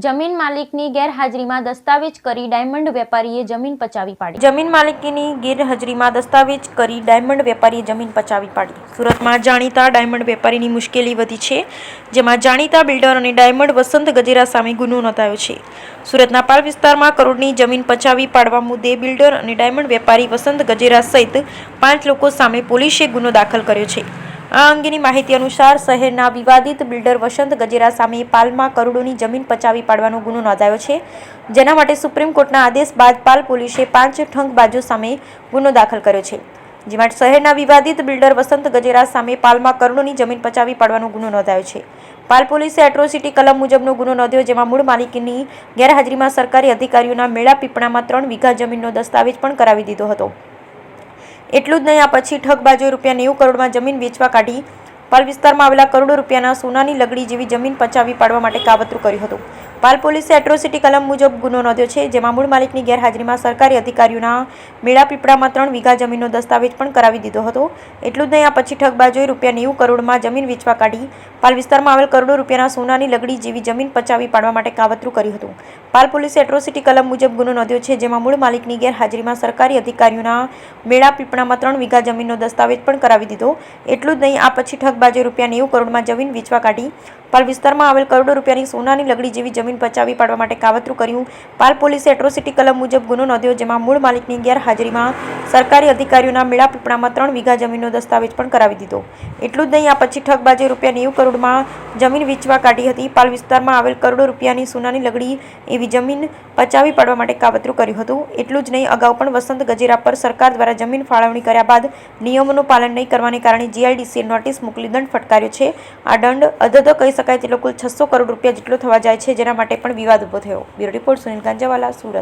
જમીન માલિકની ગેરહાજરીમાં દસ્તાવેજ કરી ડાયમંડ વેપારીએ જમીન પચાવી પાડી. જમીન માલિકીની ગેરહાજરીમાં દસ્તાવેજ કરી ડાયમંડ વેપારીએ જમીન પચાવી પાડી. સુરતમાં જાણીતા ડાયમંડ વેપારીની મુશ્કેલી વધી છે, જેમાં જાણીતા બિલ્ડર અને ડાયમંડ વસંત ગજેરા સામે ગુનો નોંધાયો છે. સુરતના પાલ વિસ્તારમાં કરોડની જમીન પચાવી પાડવા મુદ્દે બિલ્ડર અને ડાયમંડ વેપારી વસંત ગજેરા સહિત 5 લોકો સામે પોલીસે ગુનો દાખલ કર્યો છે. આ અંગેની માહિતી અનુસાર શહેરના વિવાદિત બિલ્ડર વસંત ગજેરા સામે પાલમાં કરોડોની જમીન પચાવી પાડવાનો ગુનો નોંધાયો છે, જેના માટે સુપ્રીમ કોર્ટના આદેશ બાદ પાલ પોલીસે 5 ઠગબાજો સામે ગુનો દાખલ કર્યો છે. જેમાં શહેરના વિવાદિત બિલ્ડર વસંત ગજેરા સામે પાલમાં કરોડોની જમીન પચાવી પાડવાનો ગુનો નોંધાયો છે. પાલ પોલીસે એટ્રોસિટી કલમ મુજબનો ગુનો નોંધ્યો, જેમાં મૂળ માલિકીની ગેરહાજરીમાં સરકારી અધિકારીઓના મેળા પીપળામાં 3 વીઘા જમીનનો દસ્તાવેજ પણ કરાવી દીધો હતો. એટલું જ નહીં, આ પછી ઠગબાજોએ ₹90 કરોડમાં જમીન વેચવા કાઢી પાલ વિસ્તારમાં આવેલા કરોડો રૂપિયાના સોનાની લગડી જેવી જમીન પચાવી પાડવા માટે કાવતરું કર્યું હતું. પાલ પોલીસે એટ્રોસિટી કલમ મુજબ ગુનો નોંધ્યો છે, જેમાં મૂળ માલિકની ગેરહાજરીમાં સરકારી અધિકારીઓના મેળા પીપળામાં 3 વીઘા જમીનનો દસ્તાવેજ પણ કરાવી દીધો હતો. એટલું જ નહીં, આ પછી ઠગબાજોએ ₹90 કરોડમાં જમીન વેચવા કાઢી પાલ વિસ્તારમાં આવેલ કરોડો રૂપિયાના સોનાની લગડી જેવી જમીન પચાવી પાડવા માટે કાવતરું કર્યું હતું. પાલ પોલીસે એટ્રોસિટી કલમ મુજબ ગુનો નોંધ્યો છે, જેમાં મૂળ માલિકની ગેરહાજરીમાં સરકારી અધિકારીઓના મેળા પીપળામાં 3 વીઘા જમીનનો દસ્તાવેજ પણ કરાવી દીધો. એટલું જ નહીં, આ પછી ઠગબાજોએ ₹90 કરોડમાં જમીન વેચવા કાઢી પાલ વિસ્તારમાં આવેલ કરોડો રૂપિયાની સોનાની લગડી જેવી જમીન પચાવી પાડવા માટે કાવતરું કર્યું. પાલ પોલીસે એટ્રોસિટી કલમ મુજબ ગુનો નોંધ્યો, જેમાં મૂળ માલિકની ગેરહાજરીમાં સરકારી અધિકારીઓના મેળા પીપળામાં 3 વીઘા જમીનનો દસ્તાવેજ પણ કરાવી દીધો. એટલું જ નહીં, આ પછી ઠગબાજોએ ₹90 કરોડમાં જમીન વેચવા કાઢી હતી પાલ વિસ્તારમાં આવેલ કરોડો રૂપિયાની સોનાની લગડી એવી જમીન પચાવી પાડવા માટે કાવતરું કર્યું હતું. એટલું જ નહીં, અગાઉ પણ વસંત ગજેરા પર સરકાર દ્વારા જમીન ફાળવણી કર્યા બાદ નિયમોનું પાલન નહીં કરવાને કારણે GIDCએ નોટિસ મોકલી દંડ ફટકાર્યો છે. આ દંડ અધધો કહી શકાય તેટલો કુલ ₹600 કરોડ જેટલો થવા જાય છે, જેના માટે પણ વિવાદ ઉભો થયો. Bureau report, Sunil Ganjawala, Surat.